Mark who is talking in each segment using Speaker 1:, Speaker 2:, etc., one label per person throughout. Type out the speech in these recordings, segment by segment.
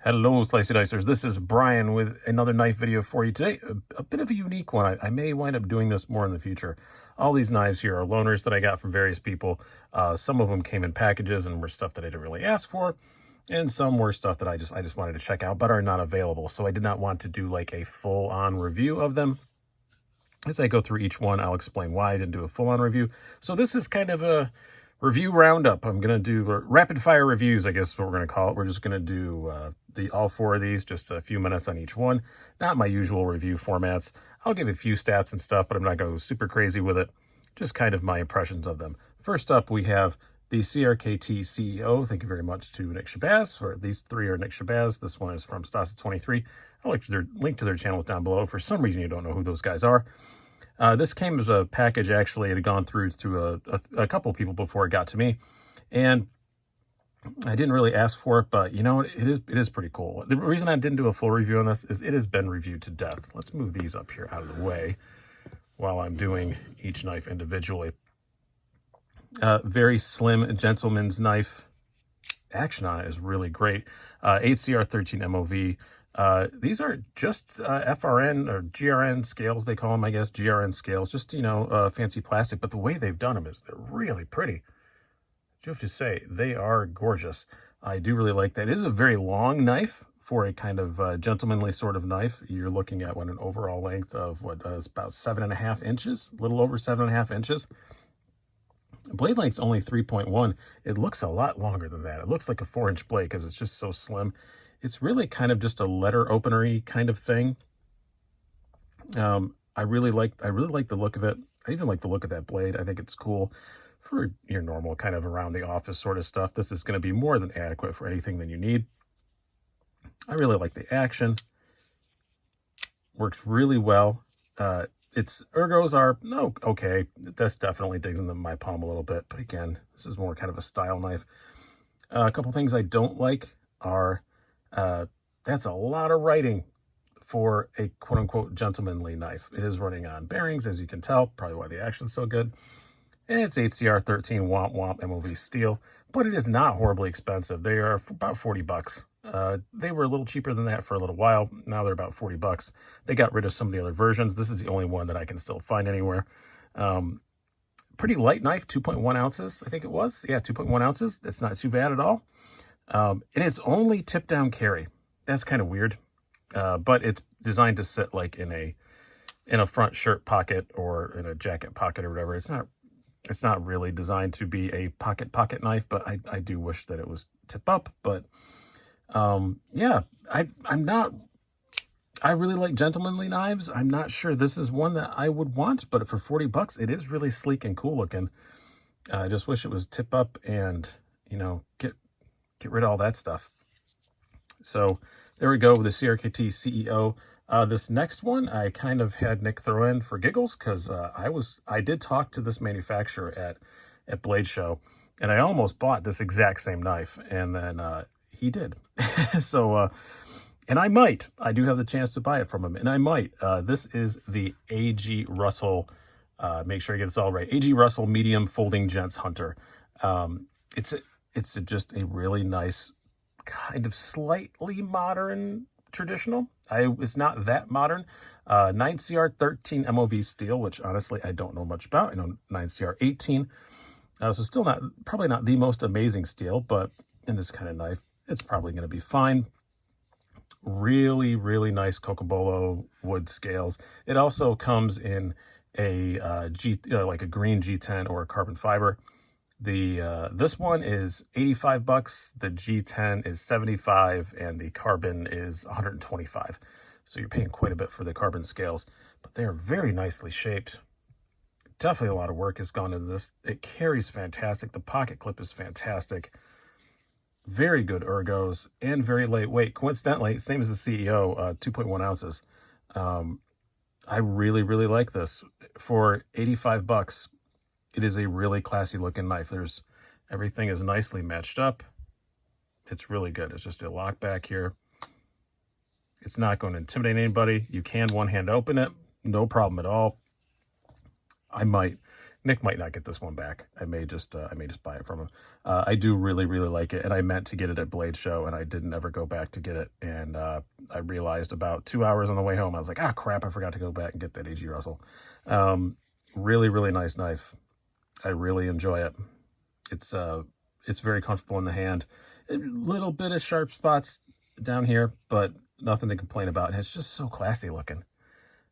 Speaker 1: Hello, Slicey Dicers. This is Brian with another knife video for you today. A bit of a unique one. I may wind up doing this more in the future. All these knives here are loaners that I got from various people. Some of them came in packages and were stuff that I didn't really ask for, and some were stuff that I just wanted to check out but are not available. So I did not want to do like a full-on review of them. As I go through each one, I'll explain why I didn't do a full-on review. So this is kind of a review roundup. I'm going to do rapid fire reviews, I guess is what we're going to call it. We're just going to do all four of these, just a few minutes on each one. Not my usual review formats. I'll give a few stats and stuff, but I'm not going to go super crazy with it. Just kind of my impressions of them. First up, we have the CRKT CEO. Thank you very much to Nick Shabazz. These three are Nick Shabazz. This one is from Stasa23. I'll link to their channels down below. For some reason, you don't know who those guys are. This came as a package. Actually, it had gone through to a couple of people before it got to me, and I didn't really ask for it, but you know, it is pretty cool. The reason I didn't do a full review on this is it has been reviewed to death. Let's move these up here out of the way while I'm doing each knife individually. Very slim gentleman's knife. Action on it is really great. 8CR13 MOV. These are just FRN or GRN scales, they call them, I guess. GRN scales, just, you know, fancy plastic. But the way they've done them is they're really pretty. You have to say, they are gorgeous. I do really like that. It is a very long knife for a kind of gentlemanly sort of knife. You're looking at an overall length of is about 7.5 inches, a little over 7.5 inches. Blade length's only 3.1. It looks a lot longer than that. It looks like a 4-inch blade because it's just so slim. It's really kind of just a letter opener-y kind of thing. I really like the look of it. I even like the look of that blade. I think it's cool for your normal kind of around the office sort of stuff. This is going to be more than adequate for anything that you need. I really like the action. Works really well. Its ergos are okay. This definitely digs into my palm a little bit, but again, this is more kind of a style knife. A couple things I don't like are that's a lot of writing for a quote-unquote gentlemanly knife. It is running on bearings, as you can tell, probably why the action's so good. And it's 8CR13 Womp Womp MOV steel, but it is not horribly expensive. They are about 40 bucks. They were a little cheaper than that for a little while. Now they're about 40 bucks. They got rid of some of the other versions. This is the only one that I can still find anywhere. Pretty light knife, 2.1 ounces, I think it was. Yeah, 2.1 ounces. That's not too bad at all. And it's only tip down carry. That's kind of weird. But it's designed to sit like in a front shirt pocket or in a jacket pocket or whatever. It's not really designed to be a pocket knife, but I do wish that it was tip up. But yeah, I really like gentlemanly knives. I'm not sure this is one that I would want, but for 40 bucks, it is really sleek and cool looking. I just wish it was tip up and, you know, get rid of all that stuff. So there we go with the CRKT CEO. This next one I kind of had Nick throw in for giggles because I did talk to this manufacturer at Blade Show, and I almost bought this exact same knife, and then he did. So and I do have the chance to buy it from him, and I might. This is the A.G. Russell. Make sure I get this all right. A.G. Russell Medium Folding Gents Hunter. It's just a really nice, kind of slightly modern traditional. It's not that modern. 9CR13 MOV steel, which honestly I don't know much about. I know 9CR18. So still probably not the most amazing steel, but in this kind of knife, it's probably going to be fine. Really, really nice Cocobolo wood scales. It also comes in a like a green G10 or a carbon fiber. This one is 85 bucks, the G10 is 75, and the carbon is 125. So you're paying quite a bit for the carbon scales, but they are very nicely shaped. Definitely a lot of work has gone into this. It carries fantastic. The pocket clip is fantastic. Very good ergos and very lightweight. Coincidentally, same as the CEO, 2.1 ounces. I really, really like this. For 85 bucks, it is a really classy looking knife. Everything is nicely matched up. It's really good. It's just a lock back here. It's not going to intimidate anybody. You can one hand open it. No problem at all. I might. Nick might not get this one back. I may just buy it from him. I do really, really like it, and I meant to get it at Blade Show, and I didn't ever go back to get it. And I realized about 2 hours on the way home, I was like, ah, crap, I forgot to go back and get that A.G. Russell. Really, really nice knife. I really enjoy it. It's very comfortable in the hand. A little bit of sharp spots down here, but nothing to complain about. And it's just so classy looking.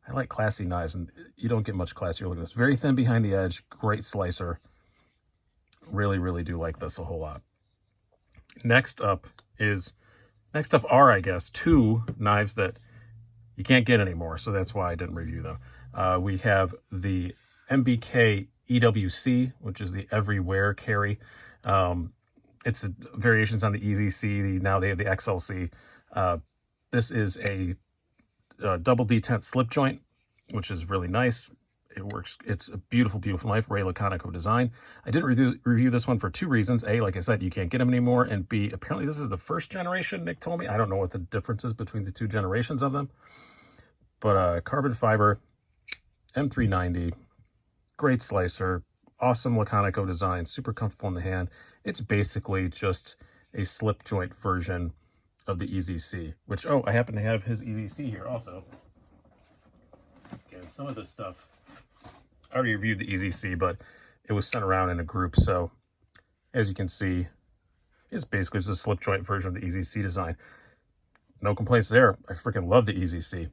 Speaker 1: I like classy knives, and you don't get much classier looking. It's very thin behind the edge, great slicer. Really, really do like this a whole lot. Next up are, I guess, two knives that you can't get anymore, so that's why I didn't review them. We have the MBK EWC, which is the everywhere carry. It's variations on the EZC. Now they have the XLC. This is a double detent slip joint, which is really nice. It works. It's a beautiful, beautiful knife. Ray Laconico design. I didn't review this one for two reasons. A, like I said, you can't get them anymore. And B, apparently this is the first generation, Nick told me. I don't know what the difference is between the two generations of them. But carbon fiber, M390, great slicer, awesome Laconico design, super comfortable in the hand. It's basically just a slip joint version of the EZC, which, oh, I happen to have his EZC here also. And some of this stuff, I already reviewed the EZC, but it was sent around in a group. So as you can see, it's basically just a slip joint version of the EZC design. No complaints there. I freaking love the EZC.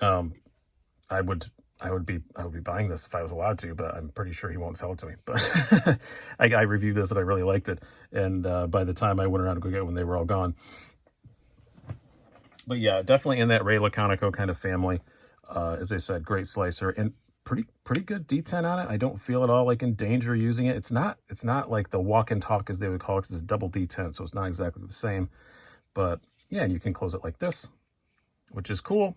Speaker 1: I would be buying this if I was allowed to, but I'm pretty sure he won't sell it to me. But I reviewed this and I really liked it. And by the time I went around to go get it when they were all gone. But yeah, definitely in that Ray Laconico kind of family. As I said, great slicer and pretty good detent on it. I don't feel at all like in danger using it. It's not like the walk and talk, as they would call it, because it's double detent, so it's not exactly the same. But yeah, and you can close it like this, which is cool.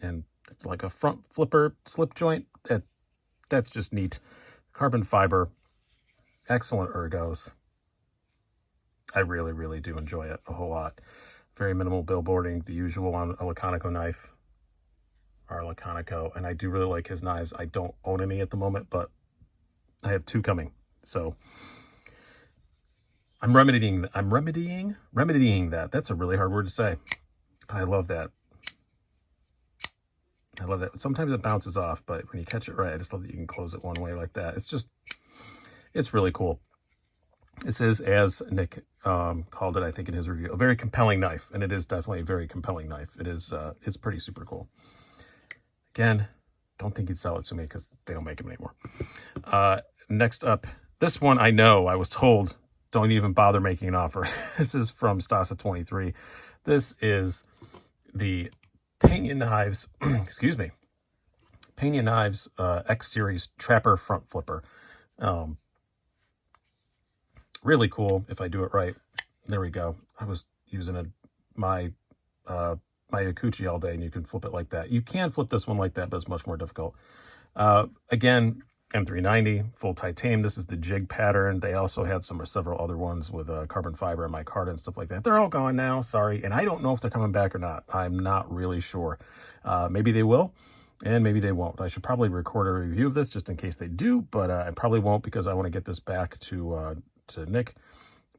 Speaker 1: And it's like a front flipper slip joint. That's just neat. Carbon fiber, excellent ergos. I really, really do enjoy it a whole lot. Very minimal billboarding, the usual on a Laconico knife, our Laconico, and I do really like his knives. I don't own any at the moment, but I have two coming. So I'm remedying that. That's a really hard word to say, but I love that. I love that. Sometimes it bounces off, but when you catch it right, I just love that you can close it one way like that. It's really cool. This is, as Nick called it, I think in his review, a very compelling knife, and it is definitely a very compelling knife. It's pretty super cool. Again, don't think he'd sell it to me because they don't make them anymore. Next up, this one I know, I was told, don't even bother making an offer. This is from Stasa23. This is the Pena Knives, excuse me, Pena Knives X Series Trapper front flipper. Really cool if I do it right. There we go. I was using my Yakuchi all day, and you can flip it like that. You can flip this one like that, but it's much more difficult. Again, M390, full titanium. This is the jig pattern. They also had several other ones with carbon fiber and micarta and stuff like that. They're all gone now, sorry. And I don't know if they're coming back or not. I'm not really sure. Maybe they will, and maybe they won't. I should probably record a review of this just in case they do, but I probably won't because I want to get this back to Nick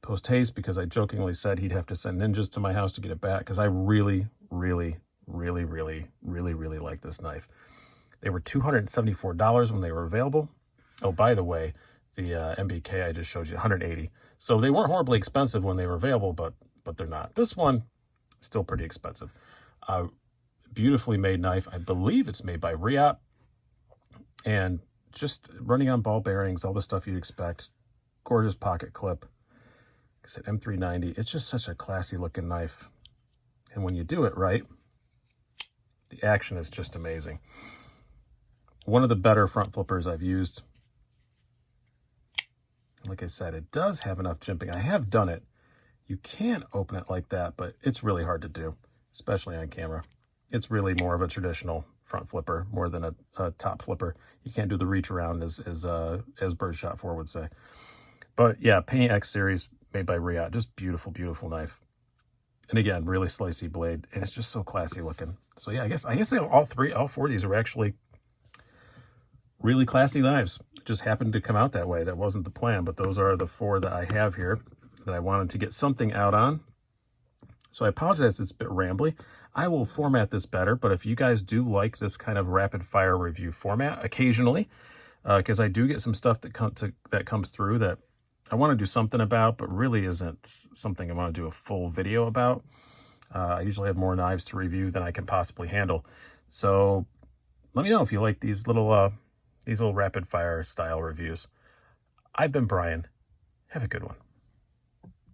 Speaker 1: post haste, because I jokingly said he'd have to send ninjas to my house to get it back, because I really, really, really, really, really, really like this knife. They were $274 when they were available. Oh, by the way, the MBK I just showed you, $180. So they weren't horribly expensive when they were available, but they're not. This one, still pretty expensive. Beautifully made knife. I believe it's made by Riot. And just running on ball bearings, all the stuff you'd expect. Gorgeous pocket clip. Like I said, M390. It's just such a classy looking knife. And when you do it right, the action is just amazing. One of the better front flippers I've used. Like I said, it does have enough jimping. I have done it. You can open it like that, but it's really hard to do, especially on camera. It's really more of a traditional front flipper more than a top flipper. You can't do the reach around as Birdshot 4 would say. But yeah, Pena X Series made by Riot. Just beautiful, beautiful knife. And again, really slicey blade, and it's just so classy looking. So yeah, I guess all four of these are actually really classy knives. Just happened to come out that way. That wasn't the plan, but those are the 4 that I have here that I wanted to get something out on. So I apologize if it's a bit rambly. I will format this better, but if you guys do like this kind of rapid fire review format occasionally, because I do get some stuff that comes through that I want to do something about, but really isn't something I want to do a full video about. I usually have more knives to review than I can possibly handle. So let me know if you like these little rapid fire style reviews. I've been Brian. Have a good one.